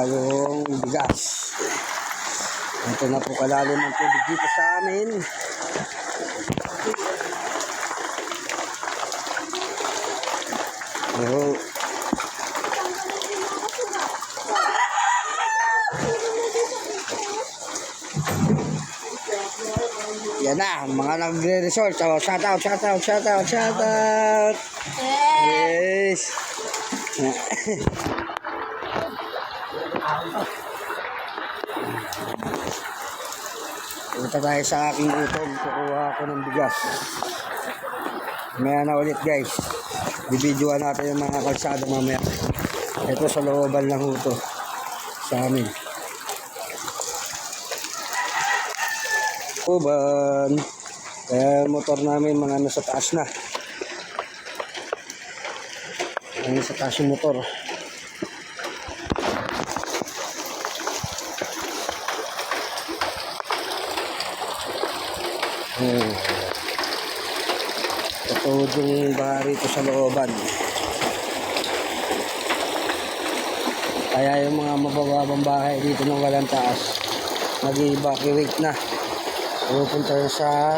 tayong bigas. Ito na po kalalim ang tubig dito sa amin. Oh. Yan na, mga nagre-resort. Oh, shout out. Yes. Punta tayo sa aking utog. Kukuha ako ng bigas. Mamaya na ulit guys. Bibidyoan natin yung mga kalsada mamaya. Ito sa looban lang ito sa amin. Uban. Kaya motor namin mga nasa taas na. Nasa taas yung motor. Ito yung baha rito sa looban. Kaya yung mga mabababang bahay dito ng walang taas, mag-evacuate na. Pupunta sa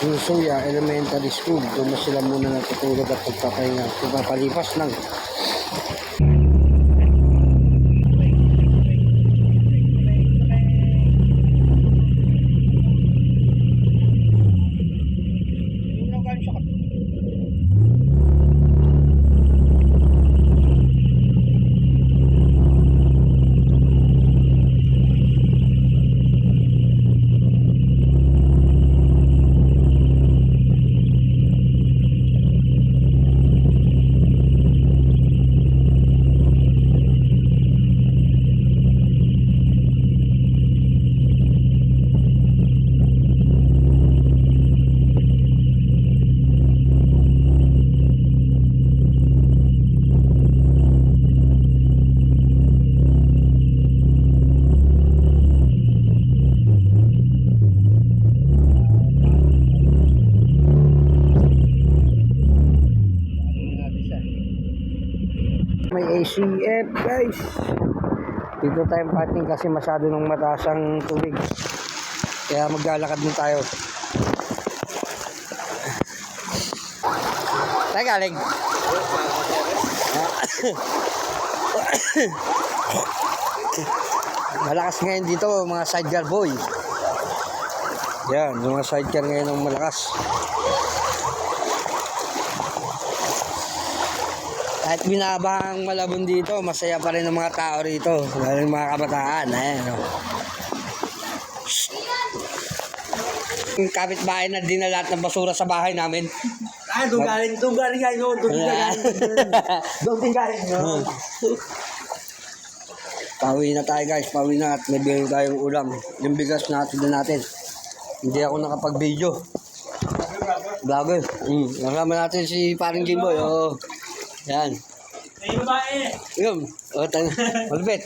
Lusuya Elementary School. Doon na sila muna natutulog at pagpapahinga. Pagpapalipas ng may ACF guys. Dito tayo parking kasi masyado nung mataas ang tubig. Kaya maglalakad din tayo. Tayo galing. Malakas ngayon dito mga sidecar boy. Yan, yung mga sidecar ngayon ang malakas. At binaba ang Malabon dito, masaya pa rin ang mga tao rito, lalo yung mga kabataan. Ayan, no? Yung kapitbahay na dinala lahat ng basura sa bahay namin. Ay, doon galing yan yun. Doon galing yun. Pauwi na tayo guys, pauwi na at may bigay tayong ulam. Yung bigas natin natin. Hindi ako nakapag-video. Vlogger. Nakama natin si paring Jimboy. Oh. Yan. Ay, babae. Yun. O, malupit.